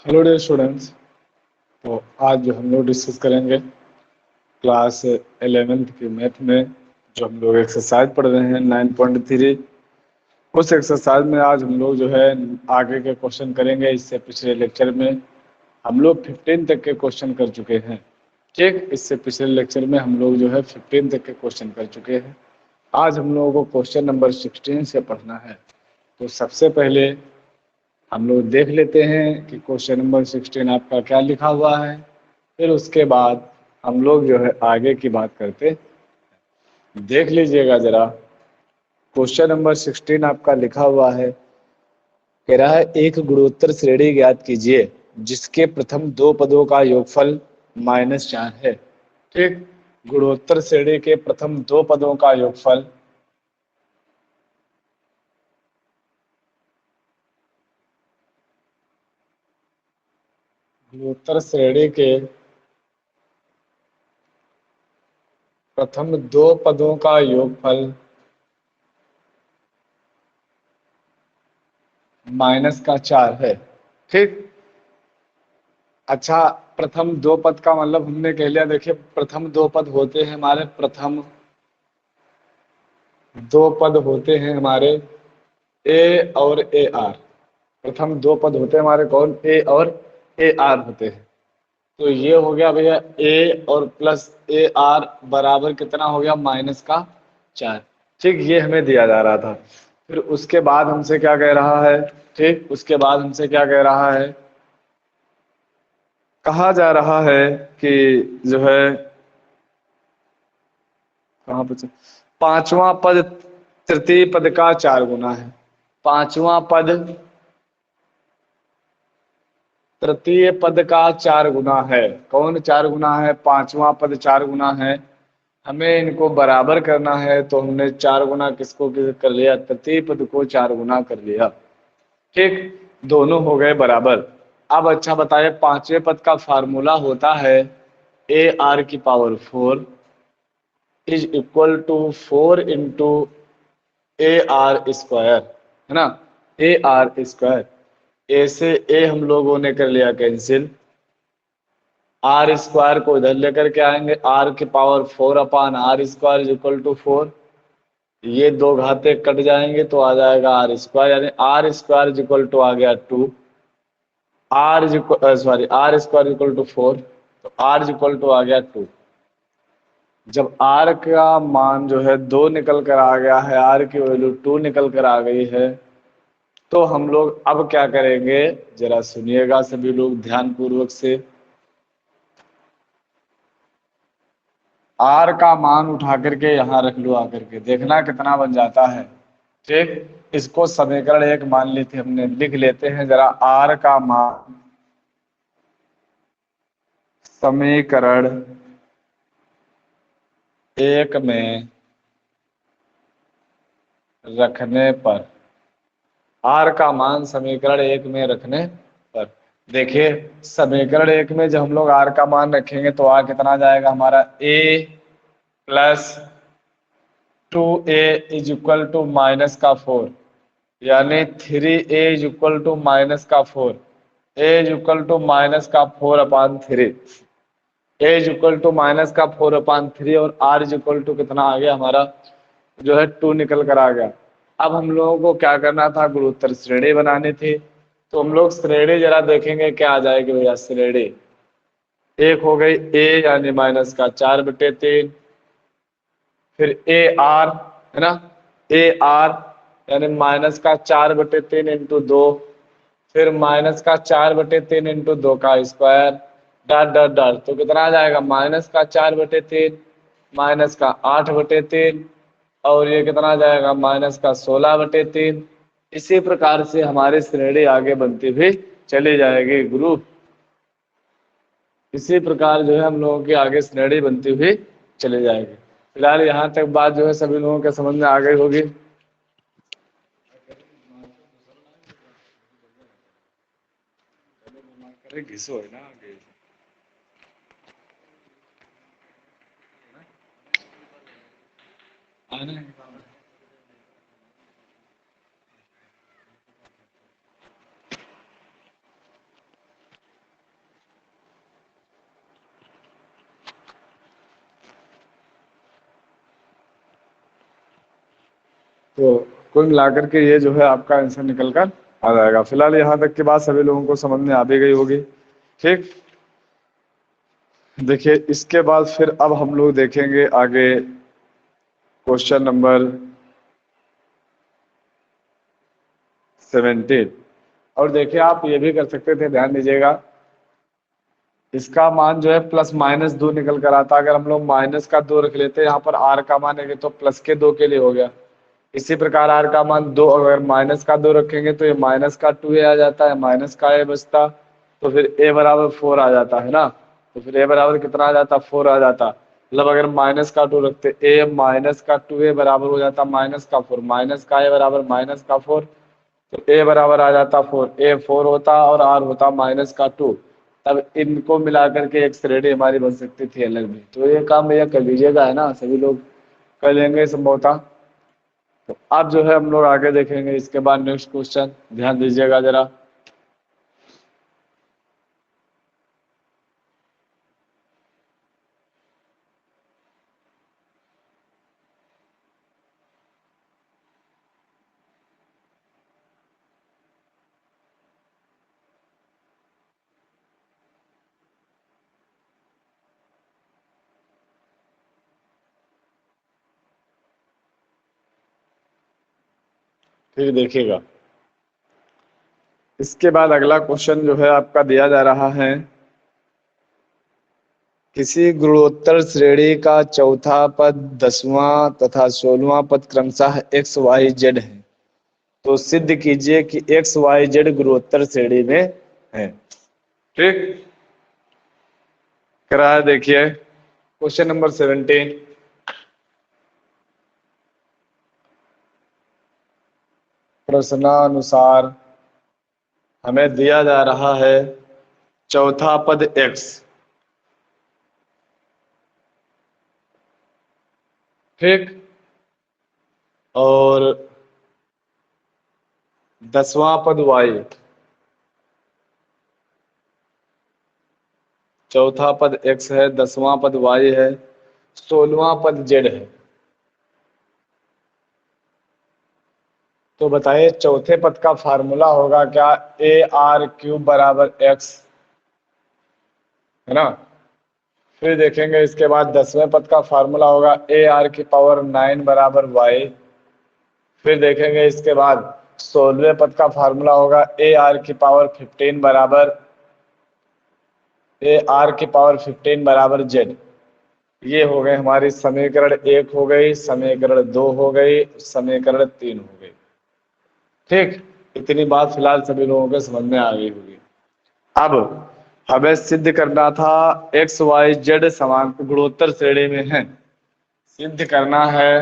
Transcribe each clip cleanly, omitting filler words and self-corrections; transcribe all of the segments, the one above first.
Hello dear students. तो आज जो हम लोग डिस्कस करेंगे क्लास 11th की मैथ में जो हम लोग एक्सरसाइज पढ़ रहे हैं 9.3, उस एक्सरसाइज में आज हम लोग जो है आगे के क्वेश्चन करेंगे। इससे पिछले लेक्चर में हम लोग 15 तक के क्वेश्चन कर चुके हैं। ठीक, इससे पिछले लेक्चर में हम लोग जो है 15 तक के क्वेश्चन कर चुके हैं। आज हम लोगों को क्वेश्चन नंबर 16 से पढ़ना है। तो सबसे पहले हम लोग देख लेते हैं कि क्वेश्चन नंबर 16 आपका क्या लिखा हुआ है, फिर उसके बाद हम लोग जो है आगे की बात करते। देख लीजिएगा जरा, क्वेश्चन नंबर 16 आपका लिखा हुआ है, कह रहा है एक गुणोत्तर श्रेणी ज्ञात कीजिए जिसके प्रथम दो पदों का योगफल -4 है। ठीक, गुणोत्तर श्रेणी के प्रथम दो पदों का योगफल गुणोत्तर श्रेणी के प्रथम दो पदों का योगफल -4 है। ठीक, अच्छा, प्रथम दो पद का मतलब हमने कह लिया। देखिए, प्रथम दो पद होते हैं हमारे, प्रथम दो पद होते हैं हमारे ए और ए आर। प्रथम दो पद होते हैं हमारे कौन? ए और ए आर होते हैं। तो ये हो गया भैया ए और प्लस ए आर बराबर कितना हो गया? -4। ठीक, ये हमें दिया जा रहा था। फिर उसके बाद हमसे क्या कह रहा है? ठीक, उसके बाद हमसे क्या कह रहा है? कहा जा रहा है कि जो है कहाँ पर पांचवा पद तृतीय पद का 4 गुना है। पांचवा पद तृतीय पद का 4 गुना है। कौन 4 गुना है? पांचवा पद 4 गुना है। हमें इनको बराबर करना है, तो हमने 4 गुना किसको कर लिया? तृतीय पद को 4 गुना कर लिया। ठीक, दोनों हो गए बराबर। अब अच्छा बताइए, पांचवें पद का फार्मूला होता है ए आर की power 4 is equal to 4 into A R square, है ना? ए आर स्क्वायर। ए से ए हम लोगों ने कर लिया कैंसिल, आर स्क्वायर को इधर लेकर के आएंगे, आर की power 4 upon R square is equal to 4। ये दो घाते कट जाएंगे तो आ जाएगा आर स्क्वायर, यानी R square is equal to आ गया 2। R R square equal to 4, तो आर इक्वल टू आ गया 2। जब आर का मान जो है 2 निकल कर आ गया है, आर की वैल्यू 2 निकल कर आ गई है, तो हम लोग अब क्या करेंगे? जरा सुनिएगा सभी लोग ध्यान पूर्वक से। आर का मान उठा करके यहाँ रख लो, आकर के देखना कितना बन जाता है। ठीक, इसको समीकरण 1 मान लेते, हमने लिख लेते हैं जरा। आर का मान समीकरण 1 में रखने पर, आर का मान समीकरण 1 में रखने पर, देखिए समीकरण 1 में जब हम लोग आर का मान रखेंगे तो आर कितना जाएगा हमारा? A plus 2a is equal to -4, यानी 3a is equal to -4। a is equal to -4 upon 3, a is equal to -4 upon 3, और r इज इक्वल टू कितना आ गया हमारा? जो है 2 निकल कर आ गया। अब हम लोगों को क्या करना था? गुणोत्तर श्रेणी बनानी थी। तो हम लोग श्रेणी जरा देखेंगे क्या आ जाएगी भैया। श्रेणी एक हो गई a यानी -4/3, फिर ए आर, है ना? ए आर यानी -4/3 इंटू 2, फिर -4/3 इंटू 2 का स्क्वायर, डॉट डॉट डॉट, तो कितना आ जाएगा? -4/3 -8/3, और ये कितना आ जाएगा? -16/3, इसी प्रकार से हमारी श्रेणी आगे बनती हुई चली जाएगी गुरु। इसी प्रकार जो है हम लोगों की आगे श्रेणी बनती हुई चली जाएगी। फिलहाल यहाँ तक बात जो है सभी लोगों के समझ में आ गई होगी। घिसो है ना आगे। आना है। तो कुल मिलाकर के ये जो है आपका आंसर निकल कर आ जाएगा। फिलहाल यहाँ तक की बात सभी लोगों को समझ में आ भी गई होगी। ठीक, देखिए इसके बाद फिर अब हम लोग देखेंगे आगे क्वेश्चन नंबर 17। और देखिए आप ये भी कर सकते थे, ध्यान दीजिएगा, इसका मान जो है प्लस माइनस 2 निकल कर आता। अगर हम लोग माइनस का 2 रख लेते हैं यहाँ पर, आर का मान है तो प्लस के 2 के लिए हो गया। इसी प्रकार आर का मान 2, अगर माइनस का 2 रखेंगे तो ये माइनस का 2a आ जाता है, माइनस का a बचता, तो फिर a बराबर 4 आ जाता है ना। तो फिर a बराबर कितना आ जाता, 4 आ जाता। मतलब अगर माइनस का 2 रखते, a माइनस का 2a बराबर हो जाता माइनस का 4, माइनस का a बराबर माइनस का 4, तो a बराबर आ जाता 4, a 4 होता और r होता माइनस का 2। तब इनको मिलाकर के एक श्रेणी हमारी बन सकती थी अलग में। तो ये काम भैया कर लीजिएगा, है ना, सभी लोग कर लेंगे संभवतः। तो अब जो है हम लोग आगे देखेंगे इसके बाद नेक्स्ट क्वेश्चन, ध्यान दीजिएगा जरा। फिर देखिएगा इसके बाद अगला क्वेश्चन जो है आपका दिया जा रहा है, किसी गुणोत्तर श्रेणी का चौथा पद 10वां तथा 16वां पद क्रमशः एक्स वाई जेड है, तो सिद्ध कीजिए कि एक्स वाई जेड गुणोत्तर श्रेणी में है। ठीक, करा है, देखिए क्वेश्चन नंबर 17। प्रश्नानुसार हमें दिया जा रहा है चौथा पद x, ठीक, और 10वां पद y। चौथा पद x है, 10वां पद y है, 16वां पद z है। तो बताइए चौथे पद का फार्मूला होगा क्या, ए आर क्यूब बराबर x, है ना। फिर देखेंगे इसके बाद 10वें पद का फार्मूला होगा ए आर की पावर 9 बराबर y। फिर देखेंगे इसके बाद 16वें पद का फार्मूला होगा ए आर की पावर 15 बराबर z। ये हो गए हमारी समीकरण 1 हो गई, समीकरण 2 हो गई, समीकरण 3 हो गई। ठीक, इतनी बात फिलहाल सभी लोगों के समझ में आ गई होगी। अब हमें सिद्ध करना था एक्स वाई जेड समान गुणोत्तर श्रेणी में है। सिद्ध करना है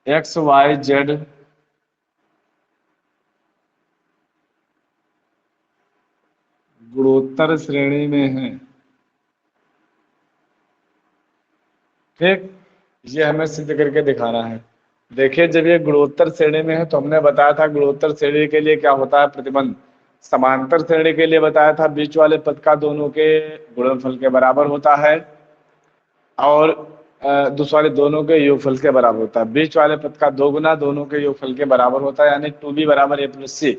एक्स वाई जेड गुणोत्तर श्रेणी में है। ठीक, ये हमें सिद्ध करके दिखाना है। देखिए जब ये गुणोत्तर श्रेणी में है तो हमने बताया था गुणोत्तर श्रेणी के लिए क्या होता है प्रतिबंध। समांतर श्रेणी के लिए बताया था बीच वाले पद का दोनों के गुणनफल के बराबर होता है, और दूसरे वाले दोनों के योगफल के बराबर होता है। बीच वाले पद का 2 गुना दोनों के योगफल के बराबर होता है, यानी 2b बराबर a प्लस c।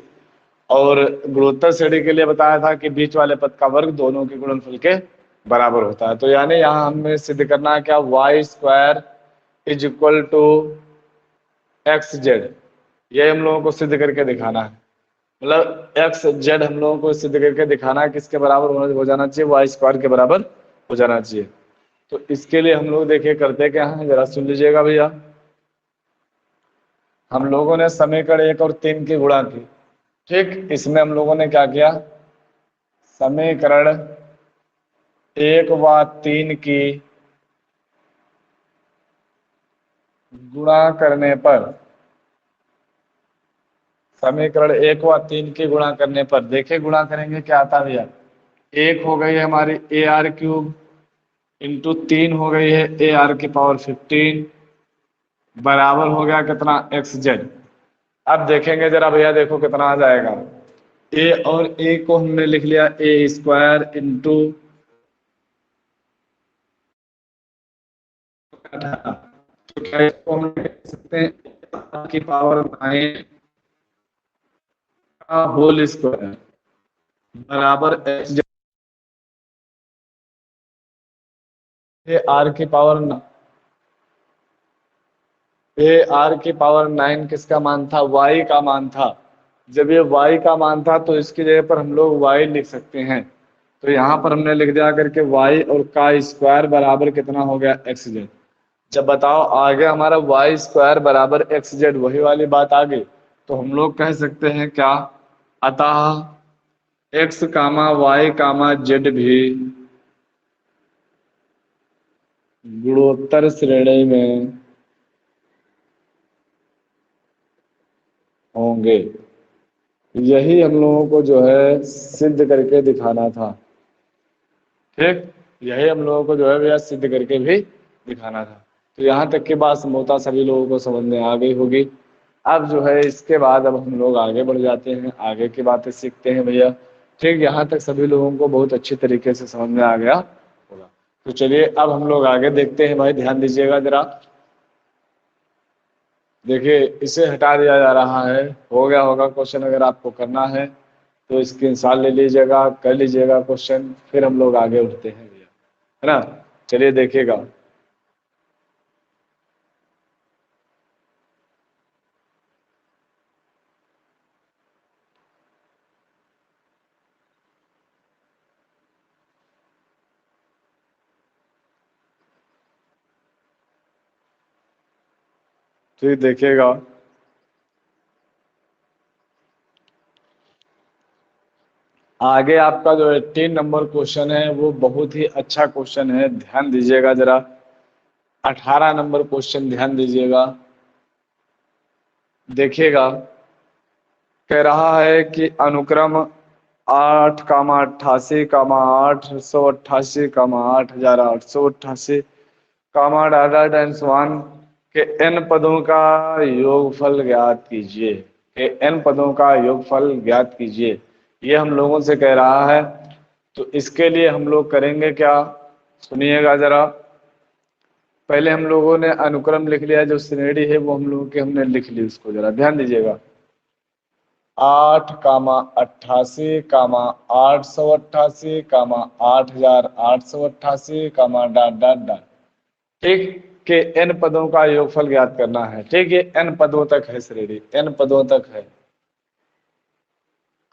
और गुणोत्तर श्रेणी के लिए बताया था कि बीच वाले पद का वर्ग दोनों के गुणनफल के बराबर होता है। तो यानी यहाँ हमें सिद्ध करना है क्या, Y square is equal to X Z. ये हम लोगों को सिद्ध करके दिखाना है। मतलब एक्स जेड हम लोगों को सिद्ध करके दिखाना है किसके बराबर हो जाना चाहिए, वाई स्क्वायर के बराबर हो जाना चाहिए। तो इसके लिए हम लोग देखिए करते क्या हैं, जरा सुन लीजिएगा भैया। हम लोगों ने समीकरण 1 और 3 की गुणा की, ठीक। इसमें हम लोगों ने क्या किया, समीकरण 1 व 3 की गुणा करने पर, समीकरण 1 व 3 की गुणा करने पर देखिए गुणा करेंगे क्या आता है भैया। 1 हो गई है हमारी AR³ इंटू 3 हो गई है AR⁻15 बराबर हो गया कितना, XZ। अब देखेंगे जरा भैया, देखो कितना आ जाएगा। ए और ए को हमने लिख लिया A² इंटू, तो क्या इसको हम लिख सकते हैं की पावर 9 का होल स्क्वायर बराबर XZ। आर की पावर AR⁻9 किसका मान था, y का मान था। जब ये y का मान था तो इसकी जगह पर हम लोग y लिख सकते हैं। तो यहाँ पर हमने लिख दिया करके y और का स्क्वायर बराबर कितना हो गया, XZ। जब बताओ आगे हमारा y² बराबर XZ, वही वाली बात आ गई, तो हम लोग कह सकते हैं क्या, अतः x, y, z भी गुणोत्तर श्रेणी में होंगे। यही हम लोगों को जो है सिद्ध करके दिखाना था, ठीक। यही हम लोगों को जो है भैया सिद्ध करके भी दिखाना था। तो यहाँ तक की बात संभवतः सभी लोगों को समझ में आ गई होगी। अब जो है इसके बाद अब हम लोग आगे बढ़ जाते हैं, आगे की बातें सीखते हैं भैया, ठीक। यहाँ तक सभी लोगों को बहुत अच्छी तरीके से समझ में आ गया होगा। तो चलिए अब हम लोग आगे देखते हैं भाई, ध्यान दीजिएगा जरा। देखिए इसे हटा दिया जा रहा है, हो गया होगा क्वेश्चन। अगर आपको करना है तो स्क्रीनशॉट ले लीजिएगा, कर लीजिएगा क्वेश्चन, फिर हम लोग आगे उठते हैं भैया, है ना। चलिए देखिएगा, तो देखिएगा आगे आपका जो 18 नंबर क्वेश्चन है वो बहुत ही अच्छा क्वेश्चन है, ध्यान दीजिएगा जरा। 18 नंबर क्वेश्चन ध्यान दीजिएगा, देखिएगा। कह रहा है कि अनुक्रम 8,88,888,888 डाटा के n पदों का योगफल ज्ञात कीजिए, के n पदों का योगफल ज्ञात कीजिए, ये हम लोगों से कह रहा है। तो इसके लिए हम लोग करेंगे क्या, सुनिएगा जरा। पहले हम लोगों ने अनुक्रम लिख लिया, जो श्रेणी है वो हम लोगों की हमने लिख ली, उसको जरा ध्यान दीजिएगा। 8,88,888,8,888, ठीक। के n पदों का योगफल ज्ञात करना है, ठीक। ये n पदों तक है श्रेणी, n पदों तक है।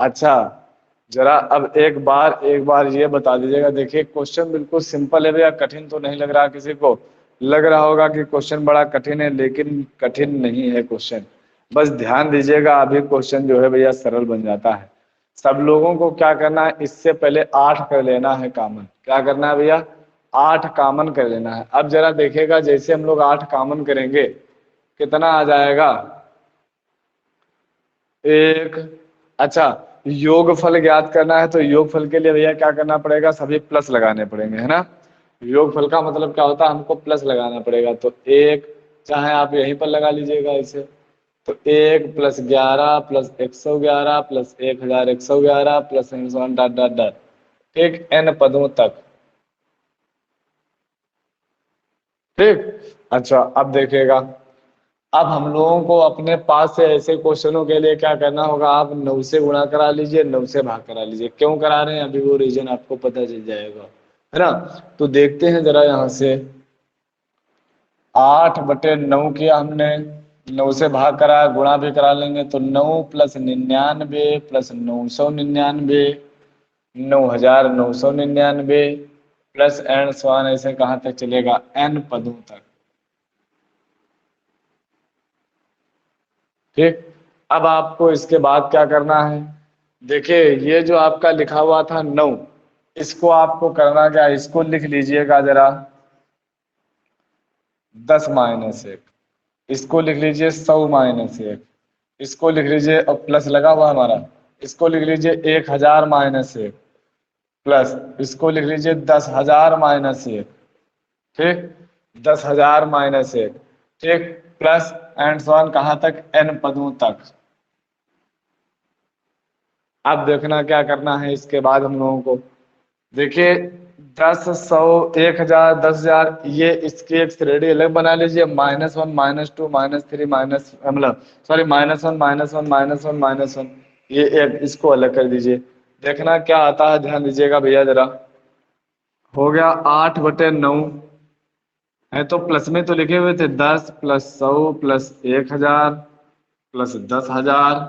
अच्छा जरा अब एक बार ये बता दीजिएगा। देखिए क्वेश्चन बिल्कुल सिंपल है भैया, कठिन तो नहीं लग रहा किसी को। लग रहा होगा कि क्वेश्चन बड़ा कठिन है, लेकिन कठिन नहीं है क्वेश्चन। बस ध्यान दीजिएगा, अभी क्वेश्चन जो है भैया सरल बन जाता है। सब लोगों को क्या करना है, इससे पहले 8 कर लेना है कॉमन। क्या करना है भैया, 8 कॉमन कर लेना है। अब जरा देखिएगा, जैसे हम लोग 8 कॉमन करेंगे कितना आ जाएगा, 1। अच्छा योगफल ज्ञात करना है, तो योगफल के लिए भैया क्या करना पड़ेगा, सभी प्लस लगाने पड़ेंगे, है ना। योगफल का मतलब क्या होता है, हमको प्लस लगाना पड़ेगा। तो 1, चाहे आप यहीं पर लगा लीजिएगा इसे, तो 1 + 11 + 111 + 1111 + डॉट डॉट डॉट, ठीक, n पदों तक, ठीक। अच्छा अब देखिएगा, अब हम लोगों को अपने पास से ऐसे क्वेश्चनों के लिए क्या करना होगा, आप 9 से गुणा करा लीजिए, 9 से भाग करा लीजिए। क्यों करा रहे हैं अभी वो रीजन आपको पता चल जाएगा, है ना। तो देखते हैं जरा, यहाँ से 8/9 किया हमने, 9 से भाग करा, गुणा भी करा लेंगे, तो 9 + 99 + 999, 9,999 प्लस एंड स्वान ऐसे कहाँ तक चलेगा, n पदों तक। ठीक, अब आपको इसके बाद क्या करना है, देखिए ये जो आपका लिखा हुआ था 9, इसको आपको करना क्या, इसको लिख लीजिएगा जरा 10 माइनस 1, इसको लिख लीजिए 100 माइनस 1, इसको लिख लीजिए, और प्लस लगा हुआ हमारा, इसको लिख लीजिए 1000 माइनस 1, प्लस इसको लिख लीजिए 10,000 माइनस 1। ठीक, 10,000 माइनस 1। ठीक, प्लस एंड सो ऑन कहाँ तक, n पदों तक। अब देखना क्या करना है इसके बाद हम लोगों को, देखिए 10, 100, 1000, 10,000, ये इसकी एक श्रेणी अलग बना लीजिए, -1, -2, -3, माइनस मतलब सॉरी -1, -1, -1, -1, ये एक इसको अलग कर दीजिए। देखना क्या आता है, ध्यान दीजिएगा भैया जरा। हो गया 8/9 है, तो प्लस में तो लिखे हुए थे 10 + 100 + 1000 + 10,000।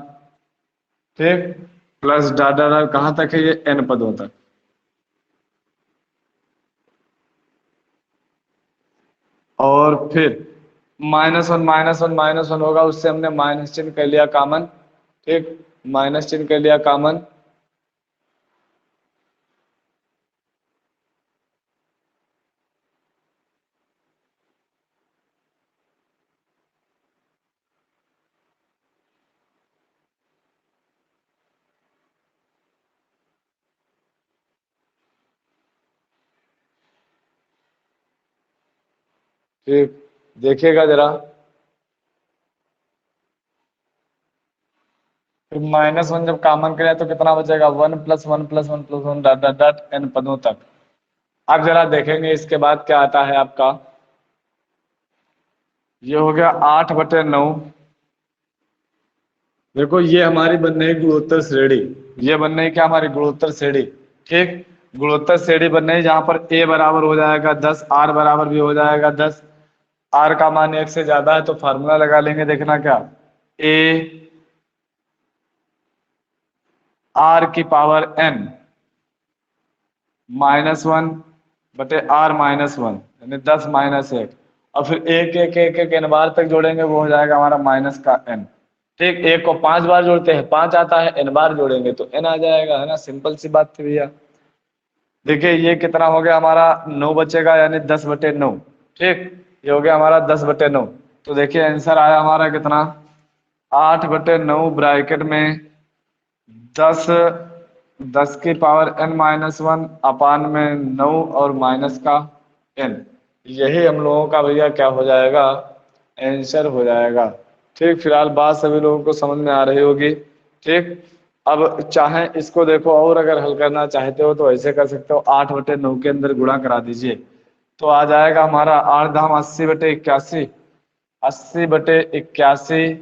ठीक, प्लस डॉट डॉट डॉट कहाँ तक है, ये n पदों तक। और फिर -1, -1, -1 होगा, उससे हमने माइनस चिन्ह कर लिया कॉमन। ठीक, माइनस चिन्ह कर लिया कॉमन। ठीक, देखिएगा जरा, फिर -1 जब कॉमन करें तो कितना बचेगा, 1 + 1 + 1 + 1 डॉट डॉट डॉट n पदों तक। अब जरा देखेंगे इसके बाद क्या आता है आपका, ये हो गया 8/9। देखो ये हमारी बन रही गुणोत्तर श्रेणी, ये बन रही क्या हमारी गुणोत्तर श्रेणी। ठीक, गुणोत्तर श्रेणी बन रही जहां पर a बराबर हो जाएगा 10, r बराबर भी हो जाएगा 10, r का मान 1 से ज्यादा है तो फार्मूला लगा लेंगे, देखना क्या, a r⁻n -1/r-1 यानी 10 - 1, और फिर एक एक एक एक n बार तक जोड़ेंगे, वो हो जाएगा हमारा माइनस का n। ठीक, एक को 5 बार जोड़ते हैं 5 आता है, n बार जोड़ेंगे तो n आ जाएगा, है ना, सिंपल सी बात थी भैया। देखिए ये कितना हो गया हमारा, 9 बचेगा यानी 10/9। ठीक, ये हो गया हमारा 10/9। तो देखिए आंसर आया हमारा कितना, 8/9 ब्रैकेट में 10, 10⁻n-1 अपान में 9 और माइनस का n, यही हम लोगों का भैया क्या हो जाएगा, आंसर हो जाएगा। ठीक, फिलहाल बात सभी लोगों को समझ में आ रही होगी। ठीक, अब चाहे इसको देखो, और अगर हल करना चाहते हो तो ऐसे कर सकते हो, 8/9 के अंदर गुणा करा दीजिए, तो आ जाएगा हमारा 8 धाम 80/81, 80/81,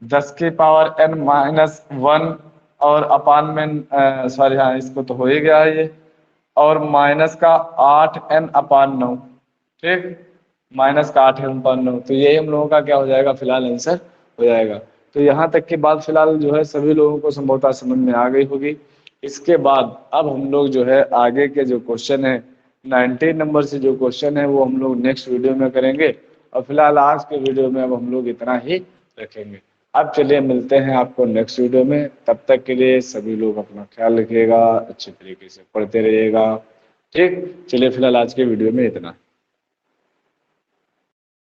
10⁻n-1 और अपान में सॉरी हाँ इसको तो हो ही गया है ये, और माइनस का 8n/9। ठीक, माइनस का 8n/9, तो यही हम लोगों का क्या हो जाएगा, फिलहाल आंसर हो जाएगा। तो यहाँ तक की बात फिलहाल जो है सभी लोगों को संभवतः समझ में आ गई होगी। इसके बाद अब हम लोग जो है आगे के जो क्वेश्चन है 19 नंबर से जो क्वेश्चन है वो हम लोग नेक्स्ट वीडियो में करेंगे, और फिलहाल आज के वीडियो में अब हम लोग इतना ही रखेंगे। अब चलिए मिलते हैं आपको नेक्स्ट वीडियो में, तब तक के लिए सभी लोग अपना ख्याल रखिएगा, अच्छे तरीके से पढ़ते रहिएगा। ठीक, चलिए फिलहाल आज के वीडियो में इतना।